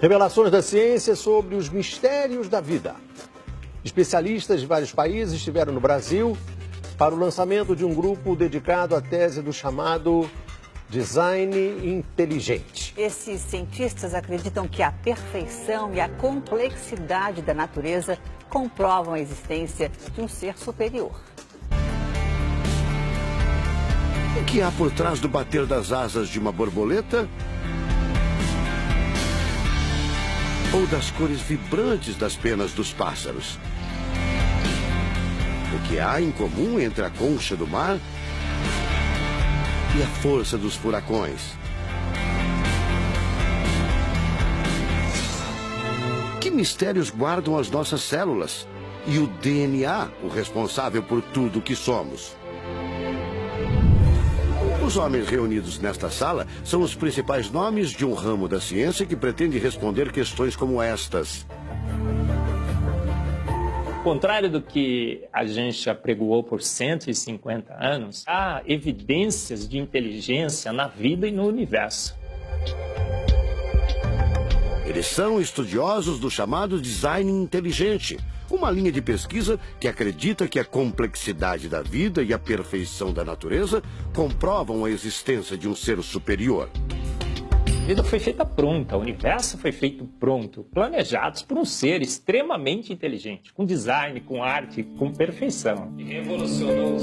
Revelações da ciência sobre os mistérios da vida. Especialistas de vários países estiveram no Brasil para o lançamento de um grupo dedicado à tese do chamado design inteligente. Esses cientistas acreditam que a perfeição e a complexidade da natureza comprovam a existência de um ser superior. O que há por trás do bater das asas de uma borboleta? Ou das cores vibrantes das penas dos pássaros? O que há em comum entre a concha do mar e a força dos furacões? Que mistérios guardam as nossas células e o DNA, o responsável por tudo o que somos? Os homens reunidos nesta sala são os principais nomes de um ramo da ciência que pretende responder questões como estas. Ao contrário do que a gente apregoou por 150 anos, há evidências de inteligência na vida e no universo. Eles são estudiosos do chamado design inteligente, uma linha de pesquisa que acredita que a complexidade da vida e a perfeição da natureza comprovam a existência de um ser superior. A vida foi feita pronta, o universo foi feito pronto, planejados por um ser extremamente inteligente, com design, com arte, com perfeição.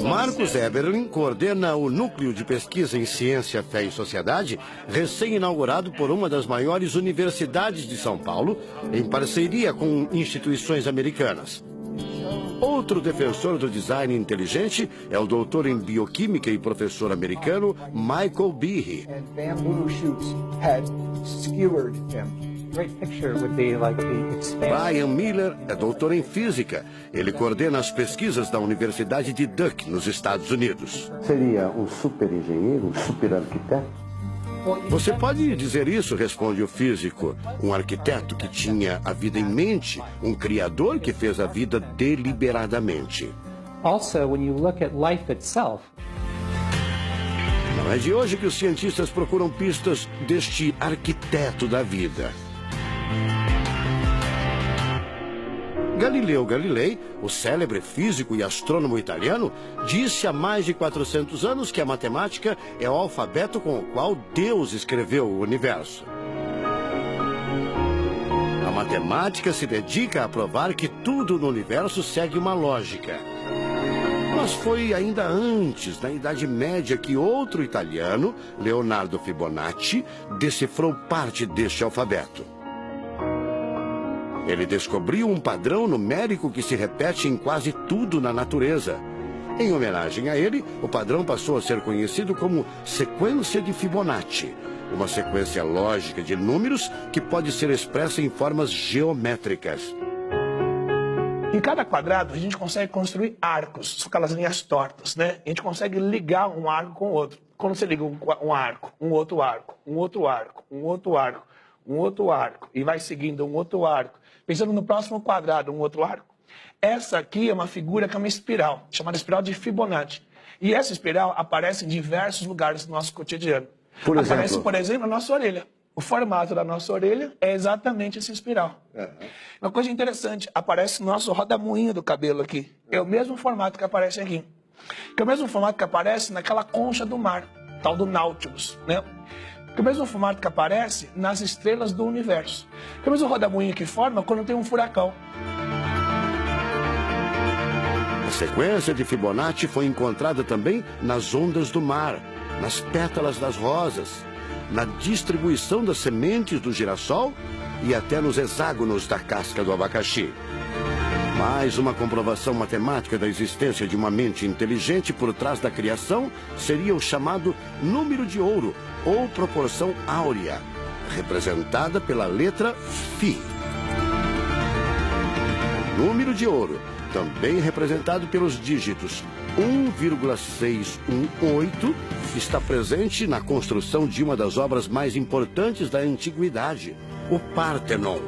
Marcos Eberlin coordena o Núcleo de Pesquisa em Ciência, Fé e Sociedade, recém-inaugurado por uma das maiores universidades de São Paulo, em parceria com instituições americanas. Outro defensor do design inteligente é o doutor em bioquímica e professor americano Michael Behe. Brian Miller é doutor em física. Ele coordena as pesquisas da Universidade de Duke, nos Estados Unidos. Seria um super engenheiro, um super arquiteto? Você pode dizer isso, responde o físico. Um arquiteto que tinha a vida em mente, um criador que fez a vida deliberadamente. Also, when you look at life itself, não é de hoje que os cientistas procuram pistas deste arquiteto da vida. Galileu Galilei, o célebre físico e astrônomo italiano, disse há mais de 400 anos que a matemática é o alfabeto com o qual Deus escreveu o universo. A matemática se dedica a provar que tudo no universo segue uma lógica. Mas foi ainda antes, na Idade Média, que outro italiano, Leonardo Fibonacci, decifrou parte deste alfabeto. Ele descobriu um padrão numérico que se repete em quase tudo na natureza. Em homenagem a ele, o padrão passou a ser conhecido como sequência de Fibonacci, uma sequência lógica de números que pode ser expressa em formas geométricas. Em cada quadrado, a gente consegue construir arcos, são aquelas linhas tortas, né? A gente consegue ligar um arco com o outro. Quando você liga um arco, um outro arco, um outro arco, um outro arco, um outro arco, e vai seguindo um outro arco, pensando no próximo quadrado, um outro arco. Essa aqui é uma figura que é uma espiral, chamada espiral de Fibonacci. E essa espiral aparece em diversos lugares do nosso cotidiano. Aparece, por exemplo, na nossa orelha. O formato da nossa orelha é exatamente essa espiral. Uma coisa interessante, aparece no nosso rodamuinho do cabelo aqui. É o mesmo formato que aparece aqui. Que é o mesmo formato que aparece naquela concha do mar, tal do Nautilus, né? Que é o mesmo formato que aparece nas estrelas do universo. Que é o mesmo rodamuinho que forma quando tem um furacão. A sequência de Fibonacci foi encontrada também nas ondas do mar, nas pétalas das rosas, na distribuição das sementes do girassol e até nos hexágonos da casca do abacaxi. Mais uma comprovação matemática da existência de uma mente inteligente por trás da criação seria o chamado número de ouro, ou proporção áurea, representada pela letra Φ. O número de ouro, também representado pelos dígitos 1,618, está presente na construção de uma das obras mais importantes da antiguidade, o Partenon.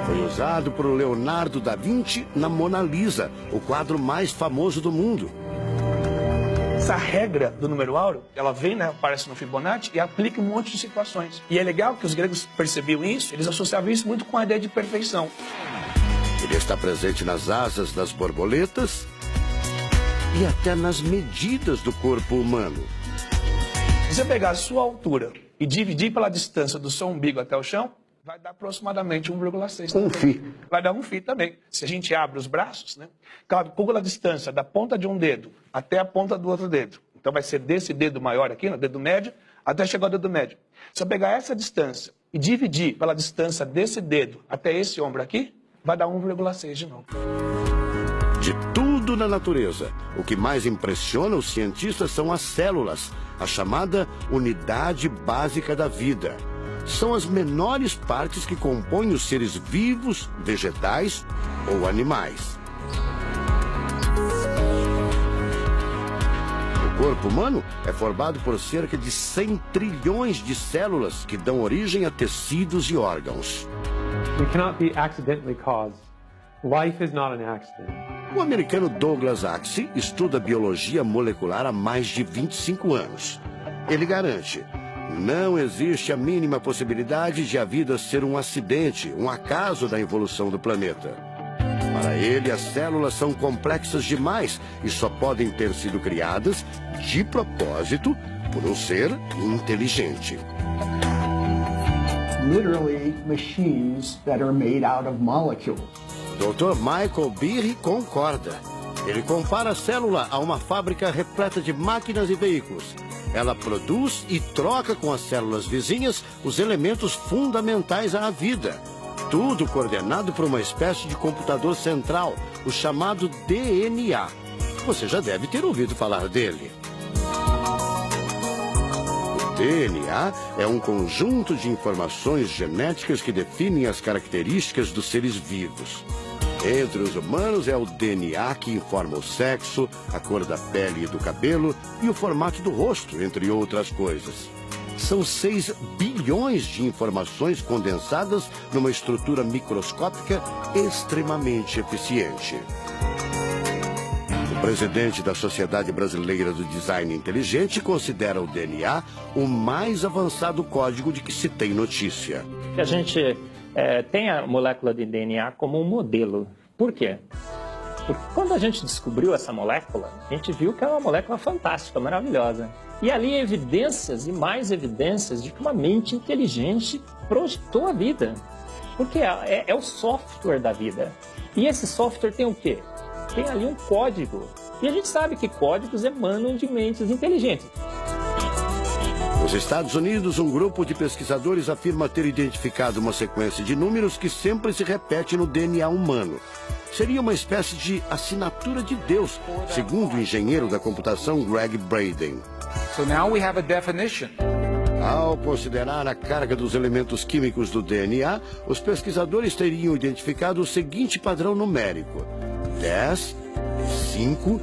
Foi usado por Leonardo da Vinci na Mona Lisa, o quadro mais famoso do mundo. Essa regra do número áureo, ela vem, né, aparece no Fibonacci e aplica um monte de situações. E é legal que os gregos percebiam isso, eles associavam isso muito com a ideia de perfeição. Ele está presente nas asas das borboletas e até nas medidas do corpo humano. Se você pegar a sua altura e dividir pela distância do seu umbigo até o chão, vai dar aproximadamente 1,6. Um φ. Vai dar um φ também. Se a gente abre os braços, né? Calcula a distância da ponta de um dedo até a ponta do outro dedo. Então vai ser desse dedo maior aqui, no dedo médio, até chegar ao dedo médio. Se eu pegar essa distância e dividir pela distância desse dedo até esse ombro aqui, vai dar 1,6 de novo. De tudo na natureza, o que mais impressiona os cientistas são as células, a chamada unidade básica da vida. São as menores partes que compõem os seres vivos, vegetais ou animais. O corpo humano é formado por cerca de 100 trilhões de células que dão origem a tecidos e órgãos. We cannot be accidentally caused. Life is not an accident. O americano Douglas Axie estuda biologia molecular há mais de 25 anos. Ele garante: não existe a mínima possibilidade de a vida ser um acidente, um acaso da evolução do planeta. Para ele, as células são complexas demais e só podem ter sido criadas de propósito por um ser inteligente. Literally machines that are made out of molecules. Dr. Michael Behe concorda. Ele compara a célula a uma fábrica repleta de máquinas e veículos. Ela produz e troca com as células vizinhas os elementos fundamentais à vida. Tudo coordenado por uma espécie de computador central, o chamado DNA. Você já deve ter ouvido falar dele. O DNA é um conjunto de informações genéticas que definem as características dos seres vivos. Entre os humanos é o DNA que informa o sexo, a cor da pele e do cabelo e o formato do rosto, entre outras coisas. São 6 bilhões de informações condensadas numa estrutura microscópica extremamente eficiente. O presidente da Sociedade Brasileira do Design Inteligente considera o DNA o mais avançado código de que se tem notícia. A gente tem a molécula de DNA como um modelo. Por quê? Porque quando a gente descobriu essa molécula, a gente viu que era uma molécula fantástica, maravilhosa. E ali evidências e mais evidências de que uma mente inteligente projetou a vida. Porque é o software da vida. E esse software tem o quê? Tem ali um código. E a gente sabe que códigos emanam de mentes inteligentes. Nos Estados Unidos, um grupo de pesquisadores afirma ter identificado uma sequência de números que sempre se repete no DNA humano. Seria uma espécie de assinatura de Deus, segundo o engenheiro da computação Greg Braden. So now we have a definition. Ao considerar a carga dos elementos químicos do DNA, os pesquisadores teriam identificado o seguinte padrão numérico: 10, 5,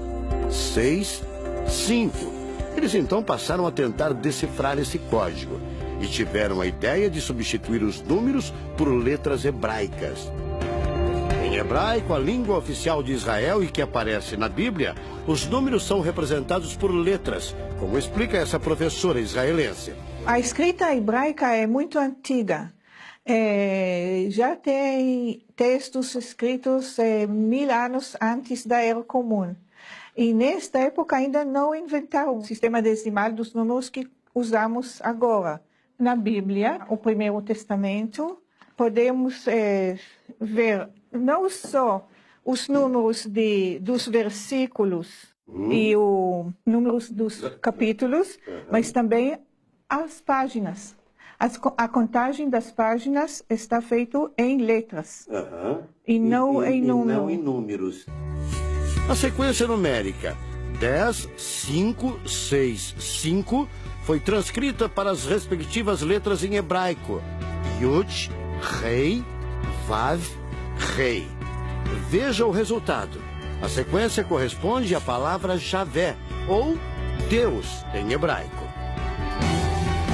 6, 5. Eles então passaram a tentar decifrar esse código e tiveram a ideia de substituir os números por letras hebraicas. Em hebraico, a língua oficial de Israel e que aparece na Bíblia, os números são representados por letras, como explica essa professora israelense. A escrita hebraica é muito antiga. Já tem textos escritos 1000 anos antes da Era Comum. E nesta época ainda não inventaram o sistema decimal dos números que usamos agora. Na Bíblia, o Primeiro Testamento, podemos ver não só os números dos versículos e os números dos capítulos, mas também as páginas. A contagem das páginas está feita em letras e não em números. A sequência numérica 10, 5, 6, 5 foi transcrita para as respectivas letras em hebraico: Yud, Rei, Vav, Rei. Veja o resultado. A sequência corresponde à palavra Javé, ou Deus, em hebraico.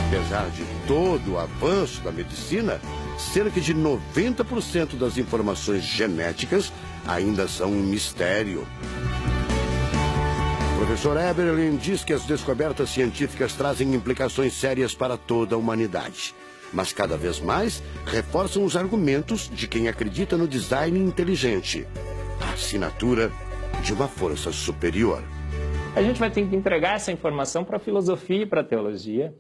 Apesar de todo o avanço da medicina, cerca de 90% das informações genéticas ainda são um mistério. professor Eberlin diz que as descobertas científicas trazem implicações sérias para toda a humanidade. Mas cada vez mais reforçam os argumentos de quem acredita no design inteligente, a assinatura de uma força superior. A gente vai ter que entregar essa informação para a filosofia e para a teologia.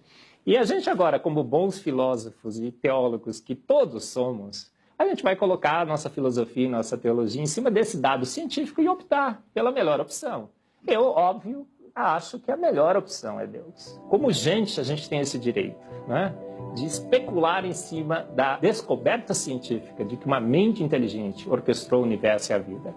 E a gente agora, como bons filósofos e teólogos que todos somos, a gente vai colocar a nossa filosofia e nossa teologia em cima desse dado científico e optar pela melhor opção. Eu, óbvio, acho que a melhor opção é Deus. Como gente, a gente tem esse direito, né, de especular em cima da descoberta científica de que uma mente inteligente orquestrou o universo e a vida.